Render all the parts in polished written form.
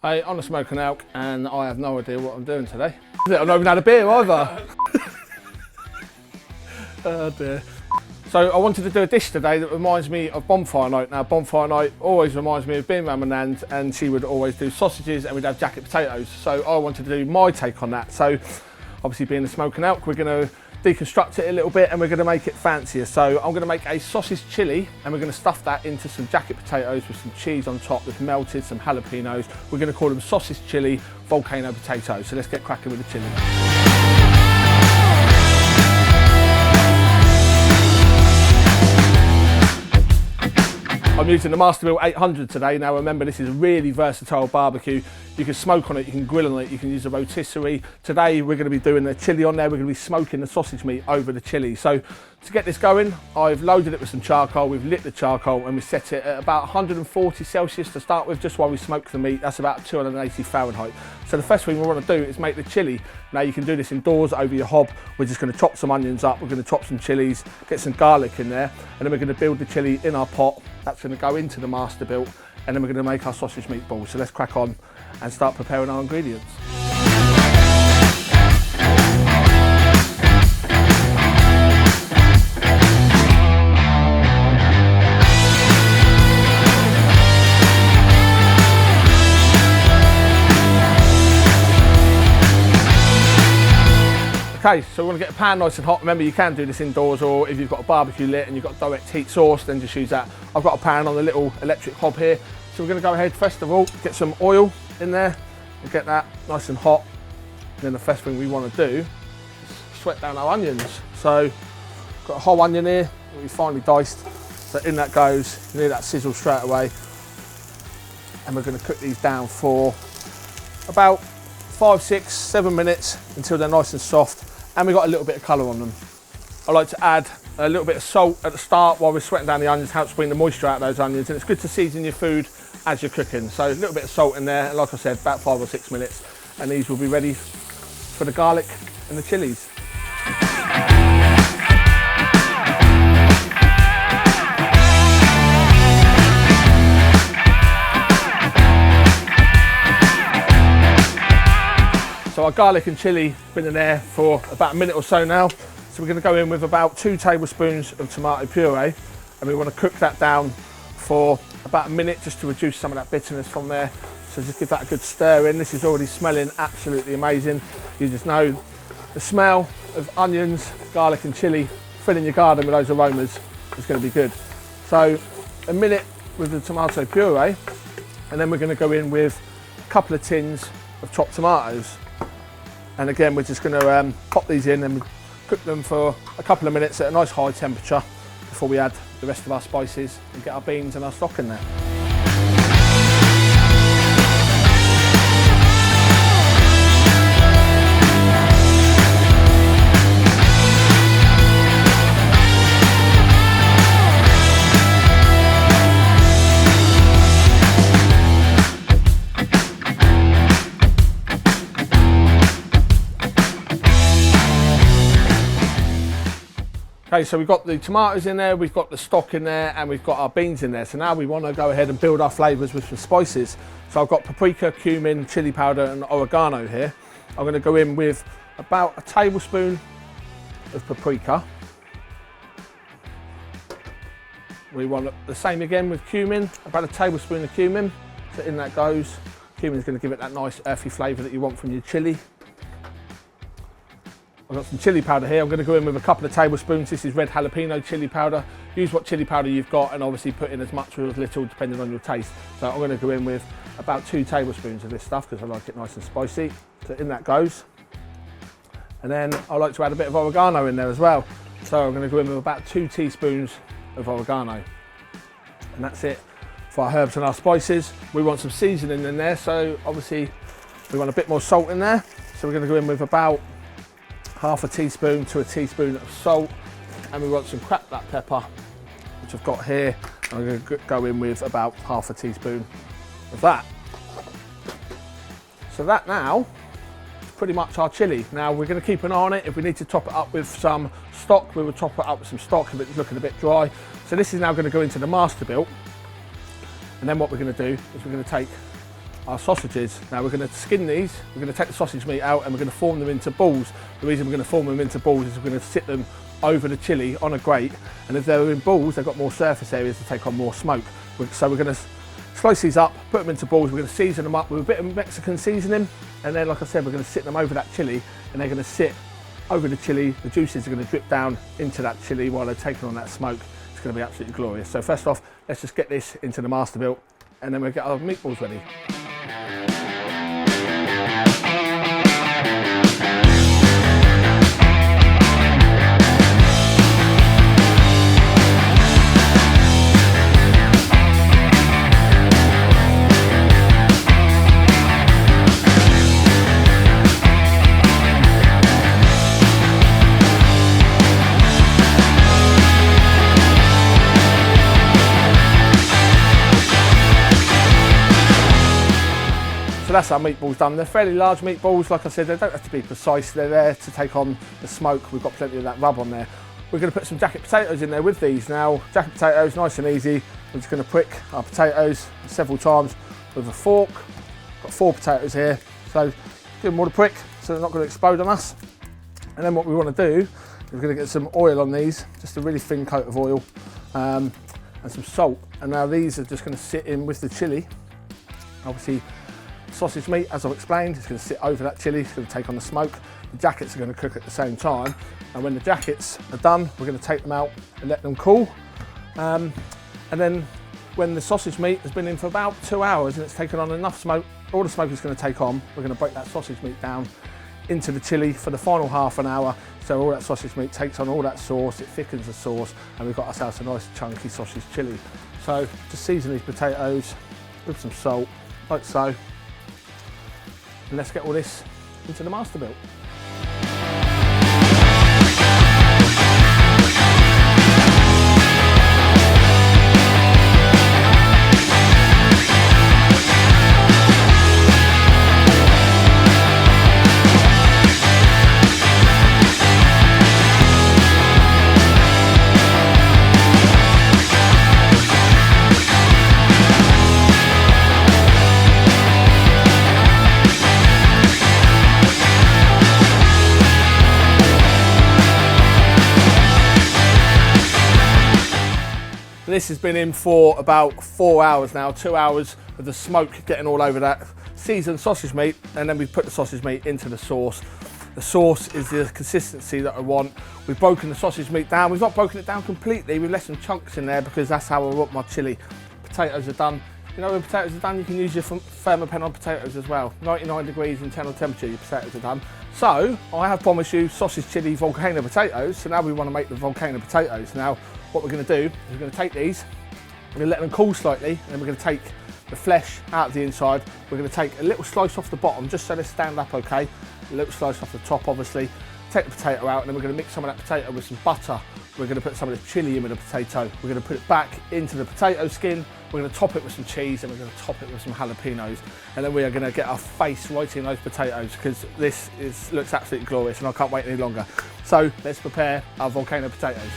Hey, I'm a smoking elk and I have no idea what I'm doing today. I've not even had a beer either. Oh dear. So I wanted to do a dish today that reminds me of bonfire night. Now bonfire night always reminds me of being around my nan's, and she would always do sausages and we'd have jacket potatoes. So I wanted to do my take on that. So obviously being a smoking elk, we're going to deconstruct it a little bit and we're going to make it fancier. So I'm going to make a sausage chili and we're going to stuff that into some jacket potatoes with some cheese on top that's melted, some jalapenos. We're going to call them sausage chili volcano potatoes. So let's get cracking with the chili. I'm using the Masterbuilt 800 today. Now remember, this is a really versatile barbecue. You can smoke on it, you can grill on it, you can use a rotisserie. Today we're going to be doing the chili on there. We're going to be smoking the sausage meat over the chili. So to get this going, I've loaded it with some charcoal. We've lit the charcoal and we set it at about 140 Celsius to start with, just while we smoke the meat. That's about 280 Fahrenheit. So the first thing we want to do is make the chili. Now you can do this indoors over your hob. We're just going to chop some onions up. We're going to chop some chilies, get some garlic in there, and then we're going to build the chili in our pot. That's going to go into the Masterbuilt, and then we're going to make our sausage meatballs. So let's crack on and start preparing our ingredients. Okay, so we want to get a pan nice and hot. Remember, you can do this indoors, or if you've got a barbecue lit and you've got direct heat source, then just use that. I've got a pan on the little electric hob here. So we're going to go ahead, first of all, get some oil in there and get that nice and hot. And then the first thing we want to do is sweat down our onions. So got a whole onion here, we finely diced. So in that goes, you hear that sizzle straight away. And we're going to cook these down for about 5, 6, 7 minutes until they're nice and soft. And we've got a little bit of colour on them. I like to add a little bit of salt at the start while we're sweating down the onions, helps bring the moisture out of those onions, and it's good to season your food as you're cooking. So a little bit of salt in there, and like I said, about 5 or 6 minutes, and these will be ready for the garlic and the chilies. So our garlic and chilli been in there for about a minute or so now. So we're going to go in with about 2 tablespoons of tomato puree, and we want to cook that down for about a minute just to reduce some of that bitterness from there. So just give that a good stir in. This is already smelling absolutely amazing. You just know the smell of onions, garlic and chilli filling your garden with those aromas is going to be good. So a minute with the tomato puree, and then we're going to go in with a couple of tins of chopped tomatoes. And again, we're just going to pop these in and cook them for a couple of minutes at a nice high temperature before we add the rest of our spices and get our beans and our stock in there. Okay, so we've got the tomatoes in there, we've got the stock in there, and we've got our beans in there. So now we want to go ahead and build our flavours with some spices. So I've got paprika, cumin, chili powder and oregano here. I'm going to go in with about a tablespoon of paprika. We want the same again with cumin, about a tablespoon of cumin. So in that goes. Cumin is going to give it that nice earthy flavour that you want from your chili. I've got some chili powder here. I'm going to go in with a couple of tablespoons. This is red jalapeno chili powder. Use what chili powder you've got, and obviously put in as much or as little depending on your taste. So I'm going to go in with about 2 tablespoons of this stuff because I like it nice and spicy. So in that goes. And then I like to add a bit of oregano in there as well. So I'm going to go in with about 2 teaspoons of oregano. And that's it for our herbs and our spices. We want some seasoning in there, so obviously we want a bit more salt in there. So we're going to go in with about half a teaspoon to a teaspoon of salt, and we want some cracked black pepper, which I've got here. I'm going to go in with about half a teaspoon of that. So that now is pretty much our chili. Now we're going to keep an eye on it. If we need to top it up with some stock, we will top it up with some stock if it's looking a bit dry. So this is now going to go into the Masterbuilt, and then what we're going to do is we're going to take our sausages. Now we're going to skin these, we're going to take the sausage meat out and we're going to form them into balls. The reason we're going to form them into balls is we're going to sit them over the chilli on a grate, and if they're in balls they've got more surface areas to take on more smoke. So we're going to slice these up, put them into balls, we're going to season them up with a bit of Mexican seasoning, and then like I said, we're going to sit them over that chilli, and they're going to sit over the chilli. The juices are going to drip down into that chilli while they're taking on that smoke. It's going to be absolutely glorious. So first off, let's just get this into the Masterbuilt, and then we'll get our meatballs ready. So that's our meatballs done. They're fairly large meatballs, like I said, they don't have to be precise, they're there to take on the smoke. We've got plenty of that rub on there. We're going to put some jacket potatoes in there with these. Now, jacket potatoes, nice and easy. We're just going to prick our potatoes several times with a fork. Got 4 potatoes here, so give them all a prick so they're not going to explode on us. And then what we want to do is we're going to get some oil on these, just a really thin coat of oil, and some salt. And now these are just going to sit in with the chilli. Obviously, sausage meat, as I've explained, is going to sit over that chilli, it's going to take on the smoke. The jackets are going to cook at the same time, and when the jackets are done, we're going to take them out and let them cool. And then when the sausage meat has been in for about 2 hours and it's taken on enough smoke, all the smoke is going to take on, we're going to break that sausage meat down into the chilli for the final half an hour, so all that sausage meat takes on all that sauce, it thickens the sauce, and we've got ourselves a nice chunky sausage chilli. So just season these potatoes with some salt, like so. And let's get all this into the Masterbuilt. This has been in for about 4 hours now, 2 hours of the smoke getting all over that seasoned sausage meat, and then we put the sausage meat into the sauce. The sauce is the consistency that I want. We've broken the sausage meat down. We've not broken it down completely. We've left some chunks in there because that's how I want my chilli. Potatoes are done. You know, when potatoes are done, you can use your thermopen on potatoes as well. 99 degrees internal temperature, your potatoes are done. So, I have promised you sausage chilli volcano potatoes, so now we want to make the volcano potatoes. Now, what we're going to do is we're going to take these, we're going to let them cool slightly, and then we're going to take the flesh out of the inside. We're going to take a little slice off the bottom, just so they stand up okay. A little slice off the top, obviously. Take the potato out, and then we're going to mix some of that potato with some butter. We're going to put some of the chilli in with the potato. We're going to put it back into the potato skin. We're going to top it with some cheese, and we're going to top it with some jalapenos. And then we are going to get our face right in those potatoes, because this looks absolutely glorious, and I can't wait any longer. So let's prepare our volcano potatoes.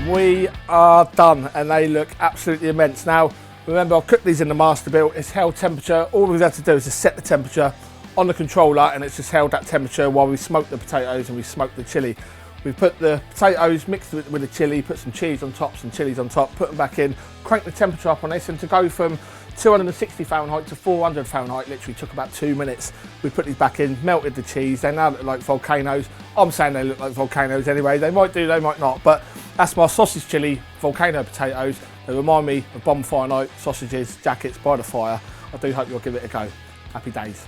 We are done, and they look absolutely immense. Now, remember, I've cooked these in the Masterbuilt. It's held temperature. All we've had to do is just set the temperature on the controller, and it's just held that temperature while we smoke the potatoes and we smoke the chilli. We've put the potatoes, mixed with the chilli, put some cheese on top, some chilies on top, put them back in, crank the temperature up on this, and to go from 260 Fahrenheit to 400 Fahrenheit, literally took about 2 minutes. We put these back in, melted the cheese. They now look like volcanoes. I'm saying they look like volcanoes anyway. They might do, they might not, but that's my sausage chili volcano potatoes. They remind me of bonfire night, sausages, jackets by the fire. I do hope you'll give it a go. Happy days.